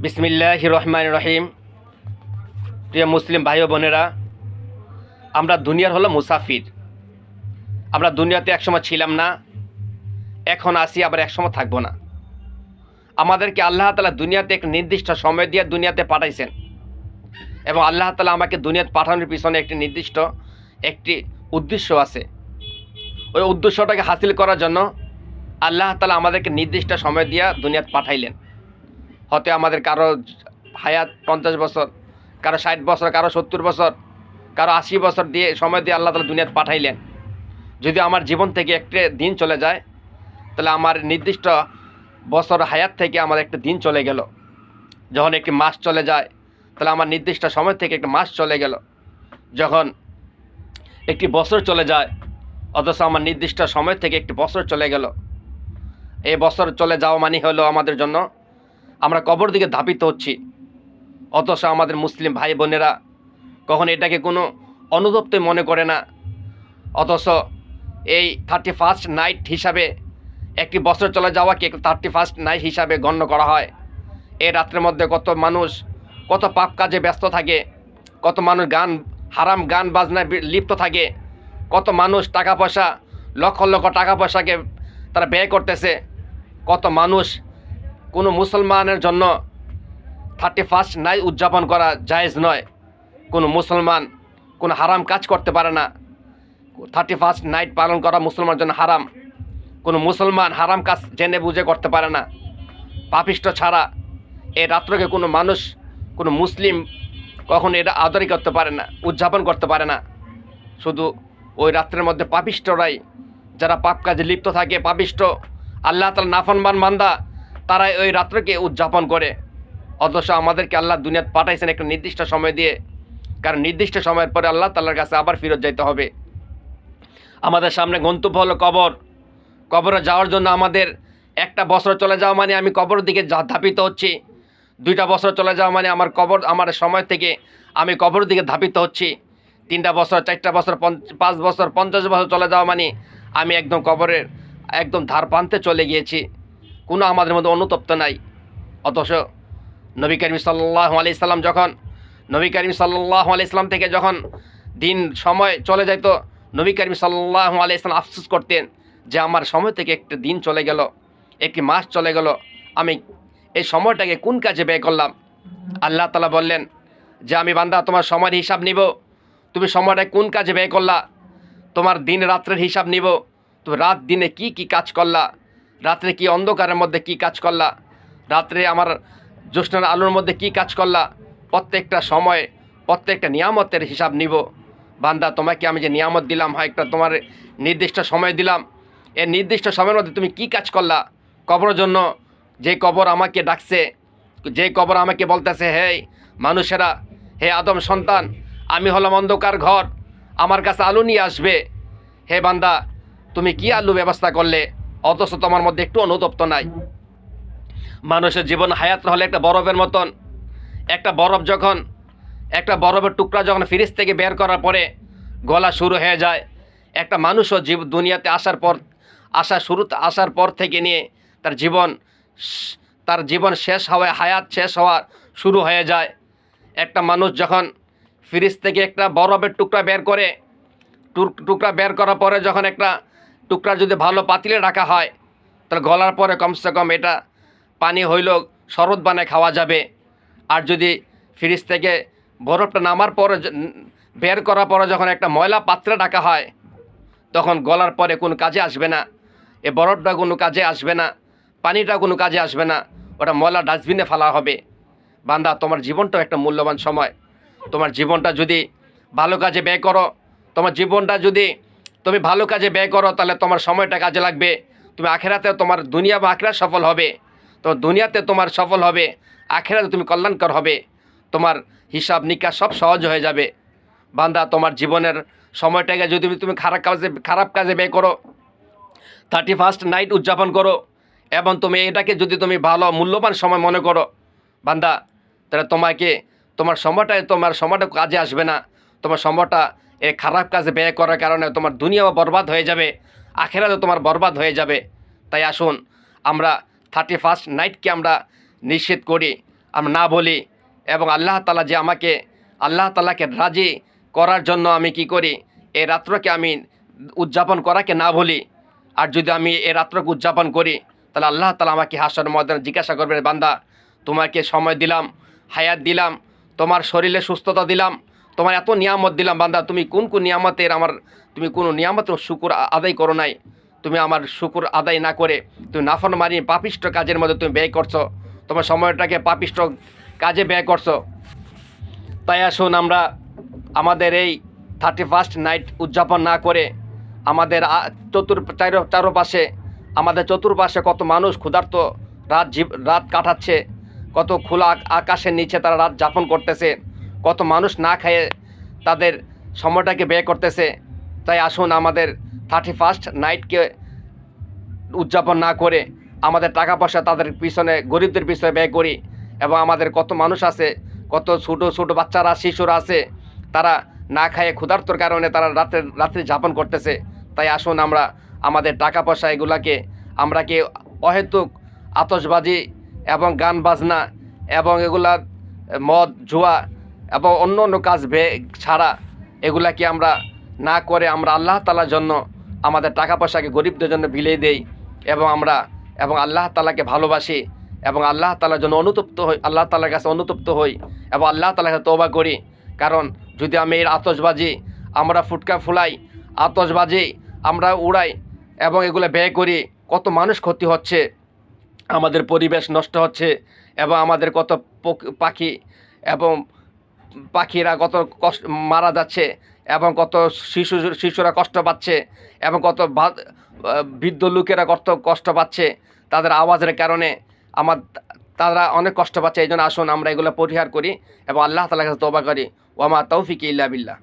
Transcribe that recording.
বিসমিল্লাহির রহমানির রহিম। প্রিয় মুসলিম ভাই ও বোনেরা, আমরা দুনিয়ার হলো মুসাফির। আমরা দুনিয়াতে একসময় ছিলাম না, এখন আসি, আবার একসময় থাকবো না। আমাদেরকে আল্লাহ তাআলা দুনিয়াতে এক নির্দিষ্ট সময় দিয়ে দুনিয়াতে পাঠাইছেন, এবং আল্লাহ তাআলা আমাকে দুনিয়াতে পাঠানোর পিছনে একটি নির্দিষ্ট একটি উদ্দেশ্য আছে। ওই উদ্দেশ্যটাকে হাসিল করার জন্য আল্লাহ তাআলা আমাদেরকে নির্দিষ্ট সময় দিয়ে দুনিয়াতে পাঠাইলেন। হতে আমাদের কারো হায়াত 50 বছর, কারো 60 বছর, কারো 70 বছর, কারো 80 বছর দিয়ে সময় দিয়ে আল্লাহ তাআলা দুনিয়াতে পাঠাইলেন। যদি আমার জীবন থেকে একটা দিন চলে যায়, তাহলে আমার নির্দিষ্ট বছর হায়াত থেকে আমার একটা দিন চলে গেল। যখন একটি মাস চলে যায়, তাহলে আমার নির্দিষ্ট সময় থেকে একটা মাস চলে গেল। যখন একটি বছর চলে যায়, অথচ আমার নির্দিষ্ট সময় থেকে একটি বছর চলে গেল। এই বছর চলে যাওয়া মানে হলো আমাদের জন্য আমরা কবর দিকে ধাবিত হচ্ছি। অথচ আমাদের মুসলিম ভাই বোনেরা কখন এটাকে কোনো অনুতপ্তি মনে করে না। অথচ এই 31st নাইট হিসাবে একটি বছর চলে যাওয়াকে 31st নাইট হিসাবে গণ্য করা হয়। এই রাত্রের মধ্যে কত মানুষ কত পাপ কাজে ব্যস্ত থাকে, কত মানুষ হারাম গান বাজনায় লিপ্ত থাকে, কত মানুষ টাকা পয়সা লক্ষ লক্ষ টাকা পয়সাকে তারা ব্যয় করতেছে। কত মানুষ, কোনো মুসলমানের জন্য 31st নাইট উদযাপন করা জায়েজ নয়। কোনো মুসলমান কোনো হারাম কাজ করতে পারে না। 31st নাইট পালন করা মুসলমানের জন্য হারাম। কোনো মুসলমান হারাম কাজ জেনে বুঝে করতে পারে না, পাপিষ্ট ছাড়া। এই রাত্রকে কোনো মানুষ, কোনো মুসলিম কখনো এটা আদরই করতে পারে না, উদযাপন করতে পারে না। শুধু ওই রাত্রের মধ্যে পাপিষ্টরাই, যারা পাপ কাজে লিপ্ত থাকে, পাপিষ্ট আল্লাহ তাআলা নাফরমান বান্দা, তারাই ওই রাত্রকে উদযাপন করে। অথচ আমাদেরকে আল্লাহ দুনিয়াতে পাঠাইছেন একটা নির্দিষ্ট সময় দিয়ে, কারণ নির্দিষ্ট সময়ের পরে আল্লাহ তাআলার কাছে আবার ফেরত যাইতে হবে। আমাদের সামনে গন্তব্য হলো কবর। কবরে যাওয়ার জন্য আমাদের একটা বছর চলে যাওয়া মানে আমি কবরের দিকে ধাপিত হচ্ছি। 2টা বছর চলে যাওয়া মানে আমার সময় থেকে আমি কবরের দিকে ধাপিত হচ্ছি। 3টা বছর, 4টা বছর, 5 বছর, 50 বছর চলে যাওয়া মানে আমি একদম কবরের একদম ধার প্রান্তে চলে গিয়েছি। কোনো আমাদের মধ্যে অনুতপ্ত নাই। অথচ নবী করিম সাল্লাল্লাহু আলাইহি সাল্লাম থেকে যখন দিন সময় চলে যেত, নবী করিম সাল্লাল্লাহু আলাইহি সাল্লাম আফসোস করতেন যে আমার সময় থেকে একটা দিন চলে গেল, একটি মাস চলে গেল, আমি এই সময়টাকে কোন কাজে ব্যয় করলাম। আল্লাহ তাআলা বললেন যে আমি বান্দা তোমার সময়ের হিসাব নিব, তুমি সময়টা কোন কাজে ব্যয় করলা। তোমার দিন রাত্রের হিসাব নিব, তুমি রাত দিনে কি কি কাজ করলা, রাত্রে কি অন্ধকারের মধ্যে কি কাজ করলা, রাত্রে আমার জ্যোৎস্নার আলোর মধ্যে কি কাজ করলা। প্রত্যেকটা সময়, প্রত্যেকটা নিয়ামতের হিসাব নিব। বান্দা তোমাকে আমি যে নিয়ামত দিলাম, হয় একটা তোমার নির্দিষ্ট সময় দিলাম, এই নির্দিষ্ট সময়ের মধ্যে তুমি কি কাজ করলা। কবরের জন্য যে কবর আমাকে ডাকছে, যে কবর আমাকে বলতেছে, হে মানুষেরা, হে আদম সন্তান, আমি হলাম অন্ধকার ঘর, আমার কাছে আলো নিয়ে আসবে। হে বান্দা, তুমি কি আলো ব্যবস্থা করলে, অথচ তোমার মধ্যে একটু অনুতপ্ত নাই। মানুষের জীবন হায়াত হলে একটা বরফের মতন। একটা বরফের টুকরা যখন ফ্রিজ থেকে বের করার পরে গলা শুরু হয়ে যায়, একটা মানুষও দুনিয়াতে আসার পর থেকে নিয়ে তার জীবন শেষ হওয়া, হায়াত শেষ হওয়া শুরু হয়ে যায়। একটা মানুষ যখন ফ্রিজ থেকে একটা বরফের টুকরা বের করার পরে যখন একটা টুকরা যদি ভালো পাতিলে রাখা হয়, তাহলে গলার পরে কমসে কম এটা পানি হইল শরবত বানায় খাওয়া যাবে। আর যদি ফ্রিজ থেকে বরফটা নামার পরে বের করার পরে যখন একটা ময়লা পাত্রে রাখা হয়, তখন গলার পরে কোনো কাজে আসবে না। এ বরফটা কোনো কাজে আসবে না, পানিটা কোনো কাজে আসবে না, ওটা ময়লা ডাস্টবিনে ফেলা হবে। বান্দা, তোমার জীবনটাও একটা মূল্যবান সময়। তোমার জীবনটা যদি ভালো কাজে ব্যয় করো, তাহলে তোমার সময়টা কাজে লাগবে। তুমি আখেরাতে তোমার দুনিয়া বা আখেরাত সফল হবে। তোমার দুনিয়াতে তোমার সফল হবে, আখেরাতে তুমি কল্যাণকর হবে। তোমার হিসাব নিকাশ সব সহজ হয়ে যাবে। বান্দা, তোমার জীবনের সময়টাকে যদি তুমি খারাপ কাজে ব্যয় করো, 31st নাইট উদযাপন করো, এবং তুমি এটাকে যদি তুমি ভালো মূল্যবান সময় মনে করো, বান্দা, তাহলে তোমার সময়টা কাজে আসবে না। তোমার সময়টা এই খারাপ কাজে ব্যয় করার কারণে তোমার দুনিয়াও বরবাদ হয়ে যাবে, আখেরাতেও তোমার বরবাদ হয়ে যাবে। তাই আসুন আমরা 31st নাইটকে আমরা নিষেধ করি, আমরা না বলি, এবং আল্লাহ তাআলা যে আমাকে আল্লাহ তাআলাকে রাজি করার জন্য আমি কি করি, এই রাত্রকে আমি উদযাপন করাকে না বলি। আর যদি আমি এই রাত্রকে উদযাপন করি, তাহলে আল্লাহ তাআলা আমাকে হাসরের ময়দানে জিজ্ঞাসা করবেন, বান্দা তোমাকে সময় দিলাম, হায়াত দিলাম, তোমার শরীরে সুস্থতা দিলাম, তোমার এত নিয়ামত দিলাম, বান্দা তুমি কোন কোন নিয়ামতের তুমি কোনো নিয়ামতের শুকর আদায় করো নাই। তুমি আমার শুকর আদায় না করে তুমি নাফরমানি পাপিষ্ট কাজের মধ্যে তুমি ব্যয় করছো, তোমার সময়টাকে পাপিষ্ট কাজে ব্যয় করছো। তাই আসুন আমরা আমাদের এই 31st নাইট উদযাপন না করে আমাদের চারপাশে আমাদের চতুর্পাশে কত মানুষ ক্ষুধার্ত রাত কাটাচ্ছে, কত খোলা আকাশের নিচে তারা রাত যাপন করতেছে, কত মানুষ না খেয়ে তাদের সময়টাকে ব্যয় করতেছে। তাই আসুন আমাদের 31st নাইটকে উদযাপন না করে আমাদের টাকা পয়সা তাদের পিছনে, গরিবদের পিছনে ব্যয় করি। এবং আমাদের কত মানুষ আছে, কত ছোটো ছোটো বাচ্চারা, শিশুরা আছে, তারা না খায়ে ক্ষুধার্তর কারণে তারা রাত্রে যাপন করতেছে। তাই আসুন আমরা আমাদের টাকা পয়সা এগুলাকে আমরা কি অহেতুক আতশবাজি এবং গান বাজনা এবং এগুলা মদ জুয়া এবং অন্য অন্য কাজ ছাড়া এগুলাকে আমরা না করে আমরা আল্লাহ তাআলার জন্য আমাদের টাকা পয়সাকে গরিবদের জন্য বিলিয়ে দেই, এবং আল্লাহ তাআলাকে ভালোবাসি, এবং আল্লাহ তাআলার জন্য অনুতপ্ত হই, আল্লাহ তাআলার কাছে অনুতপ্ত হই, এবং আল্লাহ তাআলার কাছে তওবা করি। কারণ যদি আমি এই আতশবাজি আমরা ফুটকা ফুলাই, আতশবাজি আমরা উড়াই এবং এগুলো ব্যয় করি, কত মানুষ ক্ষতি হচ্ছে, আমাদের পরিবেশ নষ্ট হচ্ছে, এবং আমাদের কত এবং পাখিরা কত কষ্ট মারা যাচ্ছে, এবং কত শিশুরা কষ্ট পাচ্ছে, এবং কত বৃদ্ধ লোকেরা কত কষ্ট পাচ্ছে তাদের আওয়াজের কারণে, তারা অনেক কষ্ট পাচ্ছে। এই জন্য আসুন আমরা এগুলো পরিহার করি এবং আল্লাহ তাআলার কাছে তওবা করি। ওয়া মা তৌফিক ইল্লা বিল্লাহ।